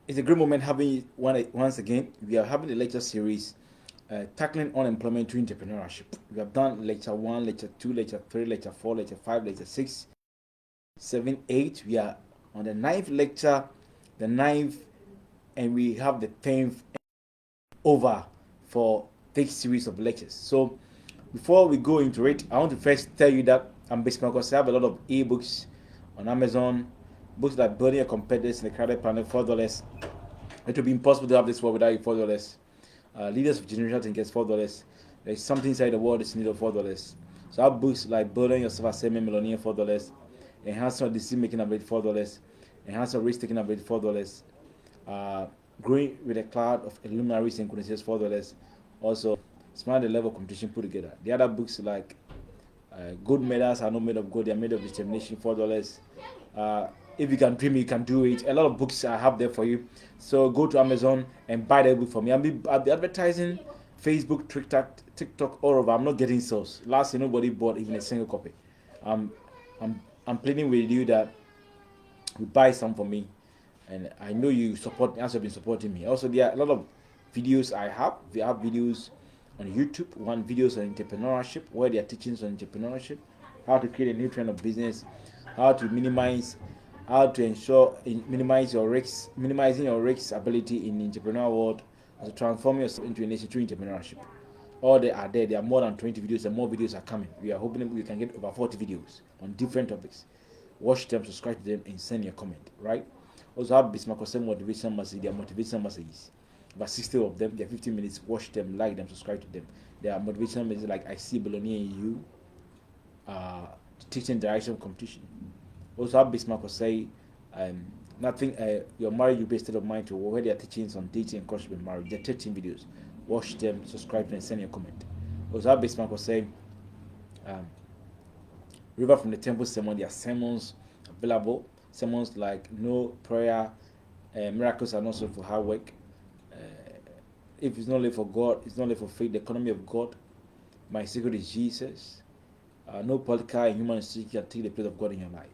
It's a great moment having once again. We are having a lecture series tackling unemployment through entrepreneurship. We have done lecture 1, lecture 2, lecture 3, lecture 4, lecture 5, lecture 6, 7, 8. We are on the ninth lecture, the ninth, and we have the 10th over for this series of lectures. So before we go into it, I want to first tell you that I'm based because I have a lot of ebooks on Amazon, books like Building Your Competitors in the Crowded Planet, $4. It would be impossible to have this world without you, $4. Leaders of Generational Thinkers, $4. There's something inside the world that's needed, $4. So I have books like Building Yourself as a Millionaire, $4. Enhancing your decision making ability, $4. Enhancing your risk taking ability, $4. Uh, Growing with a cloud of illuminary synchronicities, $4. Also, Smart the level of competition put together. The other books like Gold medals are not made of gold; they are made of determination, $4. If you can dream, you can do it. A lot of books I have there for you. So go to Amazon and buy that book for me. I'll be advertising Facebook, TikTok, all over. I'm not getting sales. Last year, nobody bought even a single copy. Um, I'm pleading with you that you buy some for me, and I know you support me as you've been supporting me. Also, there are a lot of videos I have. We have videos on YouTube, one videos on entrepreneurship, where they are teachings on entrepreneurship, how to create a new trend of business, how to minimize, how to ensure minimize your risks, minimizing your risks ability in the entrepreneurial world, and to transform yourself into a nation through entrepreneurship. All they are there. There are more than 20 videos, and more videos are coming. We are hoping we can get over 40 videos on different topics. Watch them, subscribe to them, and send your comment. Right? Also have Bismarck send motivation messages. Their motivation messages. About 60 of them. They're 15 minutes. Watch them, like them, subscribe to them. There are motivation messages like I see billionaire in you. Teaching direction of competition. Also have Bismarck say um, nothing. Your marriage will be a state of mind to where they are teachings on dating and courtship and marriage. They're 13 videos. Watch them, subscribe to them, and send your comment. Also have Bismarck say um, River from the Temple sermon. There are sermons available. Sermons like no prayer, miracles are not so for hard work. Uh, if it's not only for God, it's not only for faith. The economy of God. My secret is Jesus. No political and human institution can take the place of God in your life.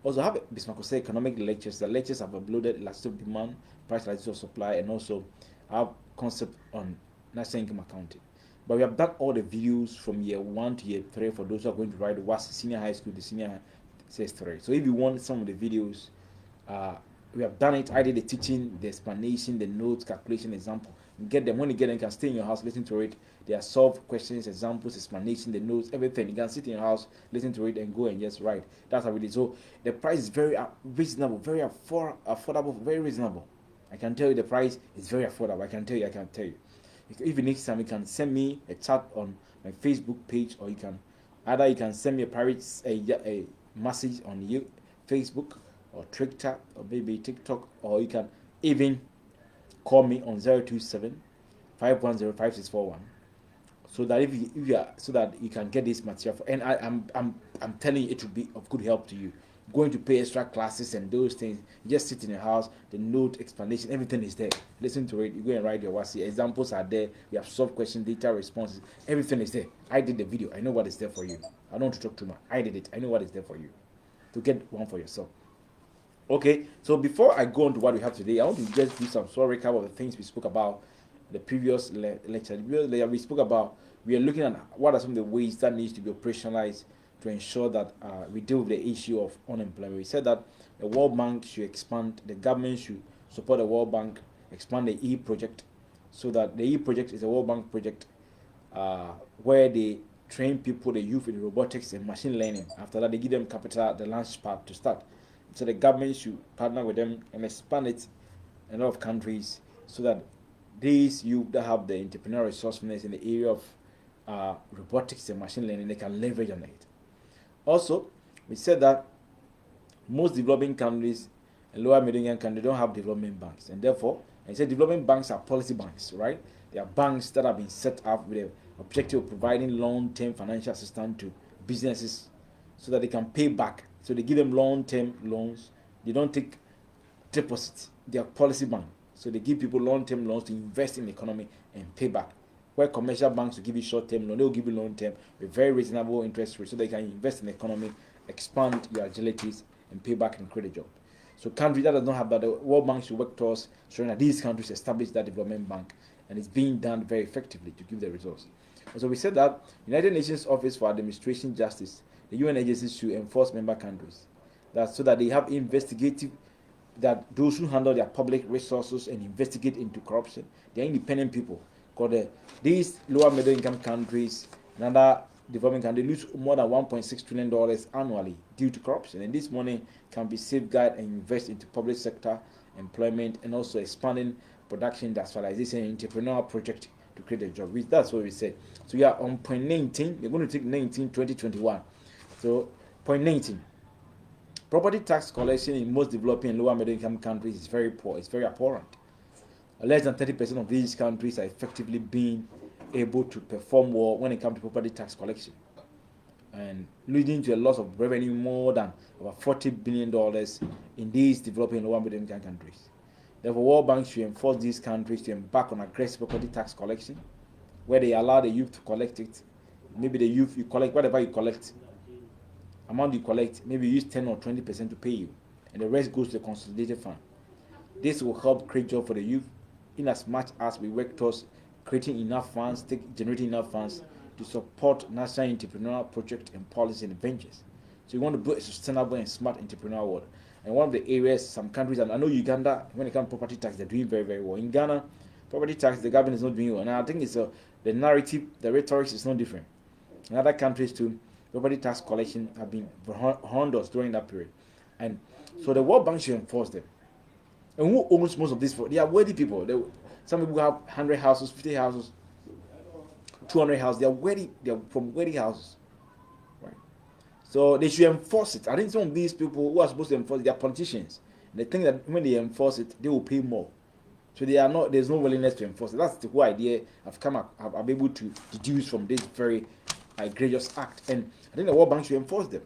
Also, have Bismarck say economic lectures. The lectures have uploaded elastic demand, price elasticity of supply, and also have concept on national income accounting. But we have done all the videos from year 1 to year 3 for those who are going to write the WAS senior high school, the senior says 3. So if you want some of the videos, uh, we have done it. I did the teaching, the explanation, the notes, calculation, example. You get them. When you get them, you can stay in your house, listen to it. They are solved questions, examples, explanation, the notes, everything. You can sit in your house, listen to it, and go and just write. That's how it is. So the price is very reasonable, very affordable, very reasonable. I can tell you the price is very affordable. I can tell you. If you need some, you can send me a chat on my Facebook page, or you can send me a private a message on you Facebook or Twitter or maybe TikTok, or you can even call me on 027 510 5641, so that if you are so that you can get this material for, and I'm telling you, it will be of good help to you. Going to pay extra classes and those things, you just sit in your house, the note, explanation, everything is there. Listen to it, you go and write your WASI, examples are there, we have solved question, data responses, everything is there. I did the video, I know what is there for you. I don't want to talk too much, I did it, I know what is there for you to get one for yourself. Okay, so before I go on to what we have today, I want to just do some short recap of the things we spoke about the previous lecture. The previous lecture we spoke about, we are looking at what are some of the ways that needs to be operationalized to ensure that we deal with the issue of unemployment. We said that the World Bank should expand, the government should support the World Bank, expand the E project, so that the E project is a World Bank project where they train people, the youth in robotics and machine learning. After that, they give them capital, the launch pad to start. So the government should partner with them and expand it in a lot of countries, so that these youth that have the entrepreneurial resourcefulness in the area of robotics and machine learning, they can leverage on it. Also, we said that most developing countries and lower middle income countries don't have development banks, and therefore, I said development banks are policy banks, right? They are banks that have been set up with the objective of providing long-term financial assistance to businesses so that they can pay back. So they give them long-term loans. They don't take deposits. They are policy bank. So they give people long-term loans to invest in the economy and pay back. Where commercial banks will give you short-term loan, they will give you long-term with very reasonable interest rates, so they can invest in the economy, expand your agilities, and pay back and create a job. So countries that does not have that, the World Bank should work towards showing that these countries establish that development bank, and it's being done very effectively to give the results. And so we said that United Nations Office for Administration Justice, the UN agencies should enforce member countries, that so that they have investigative, that those who handle their public resources and investigate into corruption, they are independent people. Because these lower middle income countries and other developing countries lose more than $1.6 trillion annually due to corruption, and this money can be safeguarded and invested into public sector employment and also expanding production, industrialization, and entrepreneurial project to create a job. That's what we said. So we are on point 19. We're going to take 19, 2021. So point 19. Property tax collection in most developing and lower middle income countries is very poor. It's very abhorrent. Less than 30% of these countries are effectively being able to perform well when it comes to property tax collection, and leading to a loss of revenue more than over $40 billion in these developing and lower middle income countries. Therefore, World Bank should enforce these countries to embark on aggressive property tax collection, where they allow the youth to collect it. Maybe the youth, you collect whatever you collect, amount you collect, maybe you use 10 or 20% to pay you, and the rest goes to the consolidated fund. This will help create jobs for the youth, in as much as we work towards creating enough funds, generating enough funds to support national entrepreneurial projects and policy and ventures. So you want to build a sustainable and smart entrepreneurial world. And one of the areas some countries, and I know Uganda, when it comes to property tax, they're doing very, very well. In Ghana, property tax, the government is not doing well. And I think it's the narrative, the rhetoric is not different. In other countries too, property tax collection have been horrendous during that period. And so the World Bank should enforce them. And who owns most of this? They are wealthy people. Some people have 100 houses, 50 houses, 200 houses. They are wealthy. They are from wealthy houses, right? So they should enforce it. I think some of these people who are supposed to enforce it, they are politicians. They think that when they enforce it, they will pay more. So they are not. There's no willingness to enforce it. That's the whole idea I've been able to deduce from this very egregious act. And I think the World Bank should enforce them.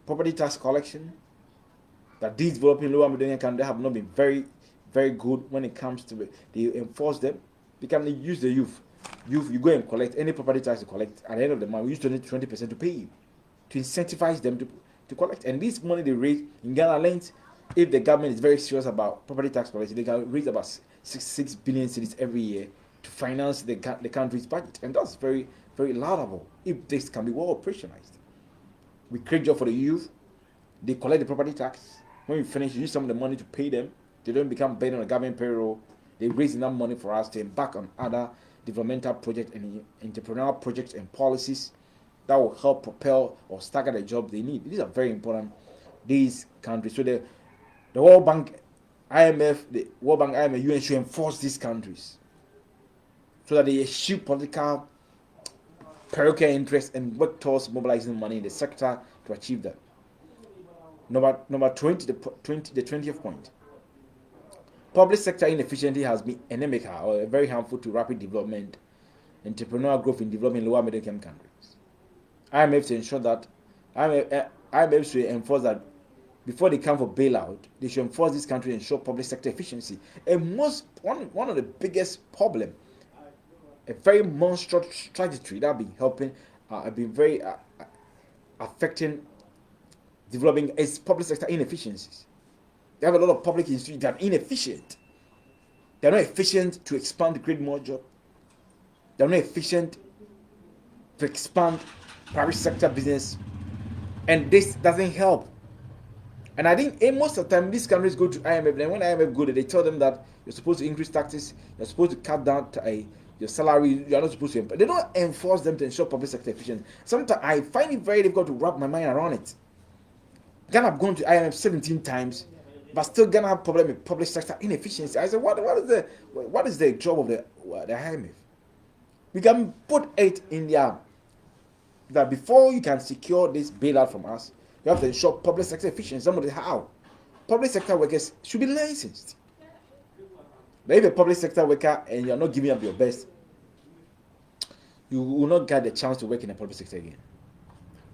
Property tax collection, that these developing lower middle income countries have not been very, very good when it comes to it. They enforce them. They can use the youth. You go and collect any property tax you collect. At the end of the month, we use 20% to pay you, to incentivize them to collect. And this money they raise in Ghana lands, if the government is very serious about property tax collection, they can raise about 6 billion cedis every year to finance the country's budget. And that's very, very laudable if this can be well operationalized. We create job for the youth. They collect the property tax. When we finish, you use some of the money to pay them. They don't become burden on the government payroll. They raise enough money for us to embark on other developmental projects and entrepreneurial projects and policies that will help propel or stagger the jobs they need. These are very important, these countries. So the World Bank, IMF, UN should enforce these countries so that they eschew political parochial interests and work towards mobilizing money in the sector to achieve that. Number 20, the 20th point. Public sector inefficiency has been inimical or very harmful to rapid development, entrepreneurial growth in developing lower middle income countries. IMF to ensure that IMF should enforce that before they come for bailout, they should enforce these countries and ensure public sector efficiency. And one of the biggest problem, a very monstrous trajectory that have been helping, have been very affecting developing is public sector inefficiencies. They have a lot of public institutions that are inefficient. They're not efficient to expand to create more jobs. They're not efficient to expand private sector business. And this doesn't help. And I think most of the time these countries go to IMF, and when IMF go there, they tell them that you're supposed to increase taxes, you're supposed to cut down your salary, you're not supposed to. They don't enforce them to ensure public sector efficiency. Sometimes I find it very difficult to wrap my mind around it. Ghana have gone to IMF 17 times, but still Ghana have problem with public sector inefficiency. I said, what is the job of the IMF? We can put it in there that before you can secure this bailout from us, you have to ensure public sector efficiency. Somebody how? Public sector workers should be licensed. But if a public sector worker and you're not giving up your best, you will not get the chance to work in the public sector again.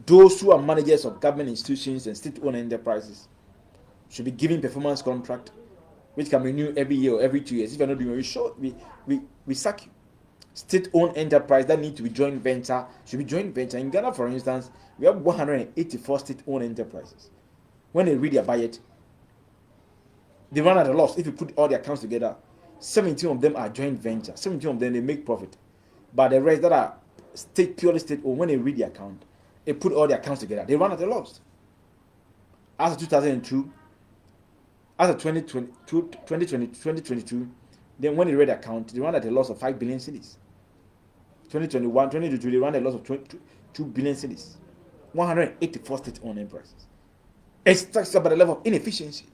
Those who are managers of government institutions and state-owned enterprises should be given performance contract, which can renew every year or every 2 years. If you're not doing it, we sack you. State-owned enterprise that need to be joint venture should be joint venture. In Ghana, for instance, we have 184 state-owned enterprises. When they read their budget, They run at a loss. If you put all the accounts together, 17 of them are joint ventures. 17 of them, they make profit. But the rest that are purely state, or when they read the account, they put all the accounts together, they run at a loss. As of 2002, as of 2022, then when they read the account, they run at a loss of 5 billion cedis. 2021, 2022, they run a loss of 2 billion cedis. 184 state-owned enterprises. It's talks about the level of inefficiency.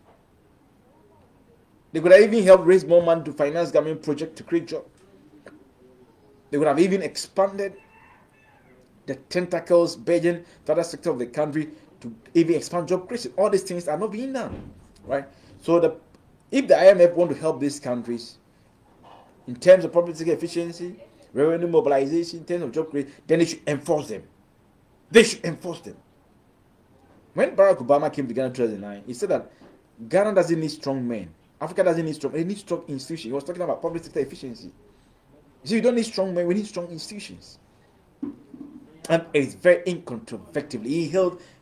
They could have even helped raise more money to finance government projects to create jobs. They would have even expanded the tentacles burgeoning to other sectors of the country to even expand job creation. All these things are not being done, right? So if the IMF want to help these countries in terms of public sector efficiency, revenue mobilization, in terms of job creation, then they should enforce them. They should enforce them. When Barack Obama came to Ghana in 2009, he said that Ghana doesn't need strong men. Africa doesn't need strong men. It needs strong institutions. He was talking about public sector efficiency. You see, we don't need strong men. We need strong institutions. And it's very incontrovertibly.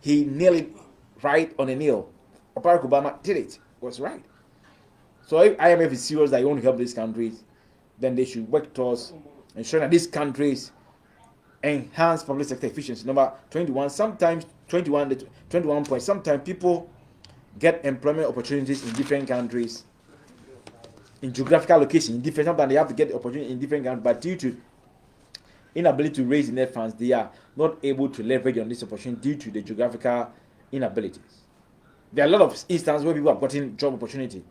He nailed it right on the nail. Barack Obama did it. It was right. So if IMF is serious that you want to help these countries, then they should work towards ensuring that these countries enhance public sector efficiency. Number 21, sometimes 21 points. Sometimes people get employment opportunities in different countries, in geographical location, in different. Sometimes they have to get the opportunity in different countries, but due to inability to raise net funds, they are not able to leverage on this opportunity due to the geographical inabilities. There are a lot of instances where people have gotten job opportunity.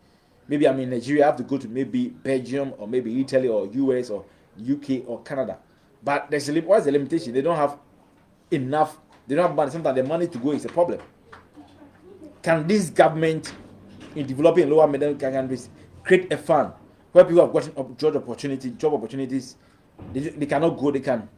Maybe I'm in Nigeria, I have to go to maybe Belgium or maybe Italy or US or UK or Canada. But what's the limitation? They don't have enough. They don't have money. Sometimes the money to go is a problem. Can this government, in developing lower middle income countries, create a fund where people have gotten job opportunities? They cannot go. They can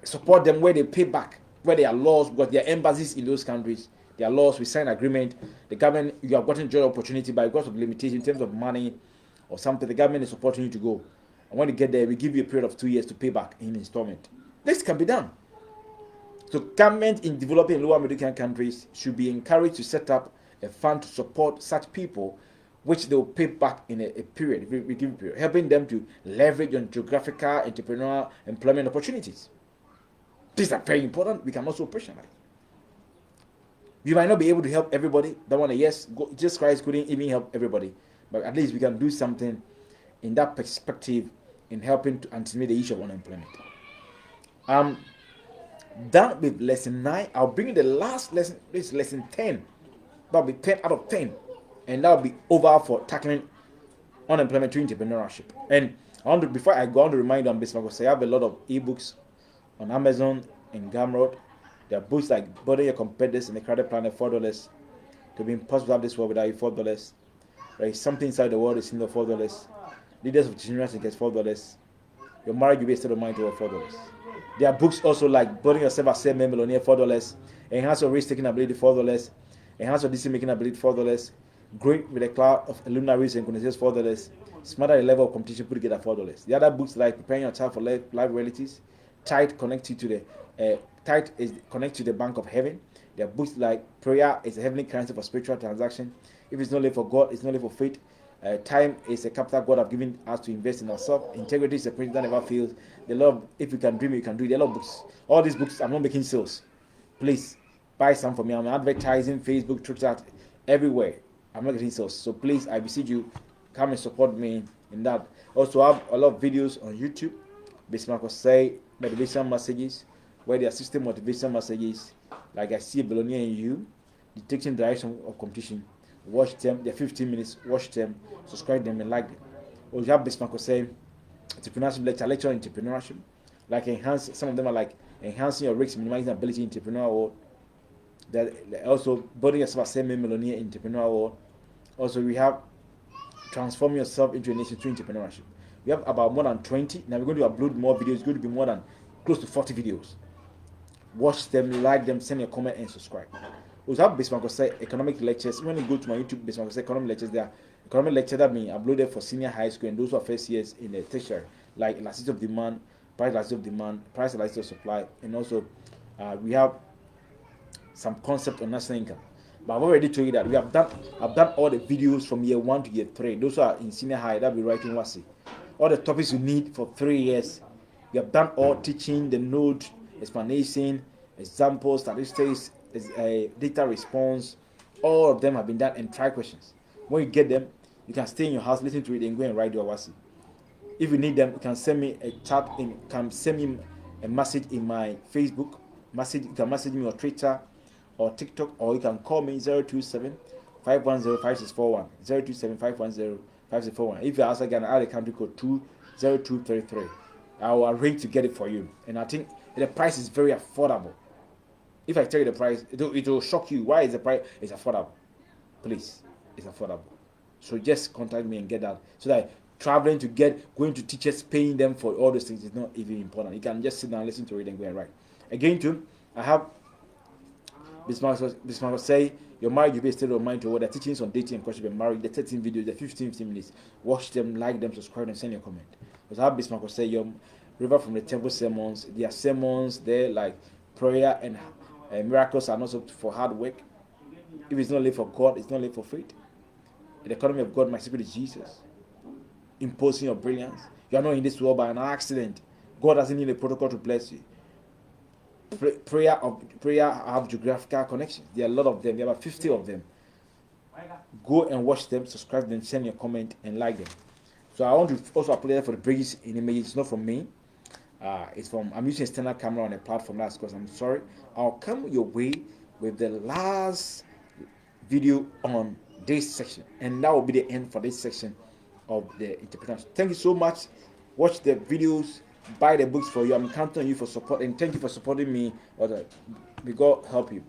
support them where they pay back, where they are lost, because there are embassies in those countries. They are lost. We sign agreement. The government, you have gotten job opportunity, but because of limitation in terms of money or something, the government is supporting you to go. And when you get there, we give you a period of 2 years to pay back in installment. This can be done. So government in developing lower middle income countries should be encouraged to set up a fund to support such people, which they will pay back in a period, we give a period, helping them to leverage on geographical, entrepreneurial employment opportunities. These are very important. We can also operationalize. You might not be able to help everybody. That one, yes, Jesus Christ couldn't even help everybody, but at least we can do something in that perspective in helping to anticipate the issue of unemployment. Done with lesson 9. I'll bring you the last lesson. This is lesson 10. That'll be 10 out of 10, and that'll be over for tackling unemployment through entrepreneurship. And before I go on to remind you on Bismarck, because I have a lot of ebooks on Amazon and Gumroad. There are books like Building Your Competitors in the Crowded Planet, $4. To be impossible to have this world without you, $4. There is something inside the world is in the $4. Leaders of Generation gets $4. Your marriage will be a state of mind to $4. There are books also like Building Yourself as a Millionaire, $4. Enhance Your Risk Taking Ability, $4. Enhance Your Decision Making Ability, $4. Growing with a cloud of luminaries and condensates, $4. Smarter the level of competition, put together, $4. The other books like Preparing Your Child for Life Realities, Tithe connect you to the Tithe is connect to the bank of heaven. There are books like Prayer is a heavenly currency for spiritual transaction. If it's not live for God, it's not live for faith. Time is a capital God have given us to invest in ourselves. Integrity is a principle that never fails. The love, if you can dream, you can do it. There are a lot of books. All these books, I'm not making sales. Please buy some for me. I'm advertising Facebook, Twitter, everywhere. I'm not getting sales. So please, I beseech you, come and support me in that. Also, I have a lot of videos on YouTube. Bismarck say motivation messages, where there are system motivation messages. Like I see a billionaire in you, detecting direction of competition. Watch them. They're 15 minutes. Watch them. Subscribe them and like them. Or you have Bismarck say entrepreneurship lecture on entrepreneurship. Like some of them are like enhancing your risks, minimizing ability in entrepreneurial world. That also building yourself as a millionaire in entrepreneurial world. Also, we have transforming yourself into a nation through entrepreneurship. We have about more than 20. Now we're going to upload more videos. It's going to be more than close to 40 videos. Watch them, like them, send a comment, and subscribe. We also have Bismarck say economic lectures. When you go to my YouTube, Bismarck say economic lectures, there are economic lectures that being uploaded for senior high school and those who are first years in the tertiary, like elasticity of demand, price elasticity of demand, price elasticity of supply, and also we have some concept on national income. But I've already told you that I've done all the videos from year 1 to year 3. Those who are in senior high, that'll be writing WASI. All the topics you need for 3 years. We have done all teaching, the note, explanation, examples, statistics, data response. All of them have been done, and try questions. When you get them, you can stay in your house, listen to it, and go and write your WASI. If you need them, you can send me a chat, can send me a message in my Facebook. You can message me on Twitter or TikTok, or you can call me 027 510 5641. 027 510 5641. If you're outside Ghana, add the country code 20233. I will arrange to get it for you. And I think the price is very affordable. If I tell you the price, it will shock you. Why is the price? It's affordable. Please, it's affordable. So just contact me and get that, so that going to teachers, paying them for all those things is not even important. You can just sit down, listen to it, and go and write. Again, too, I have Bismarck say your marriage will be a state of mind toward the teachings on dating and courtship and marriage, the 13 videos, the 15 minutes. Watch them, like them, subscribe, and send your comment. Because I have Bismarck say your river from the temple sermons. Their sermons, they're like prayer and miracles are not for hard work. If it's not live for God, it's not live for faith. In the economy of God, my secret is Jesus. Imposing your brilliance. You are not in this world by an accident. God doesn't need a protocol to bless you. Prayer have geographical connections. There are a lot of them. There are about 50 of them. Go and watch them, subscribe them, send your comment, and like them. So I want to also apologize for the breaks in images. It's not from me. I'm using a standard camera on a platform. That's because I'm sorry. I'll come your way with the last video on this section, and that will be the end for this section of the entrepreneurship. Thank you so much. Watch the videos, buy the books for you. I'm counting on you for support, and thank you for supporting me. May God help you.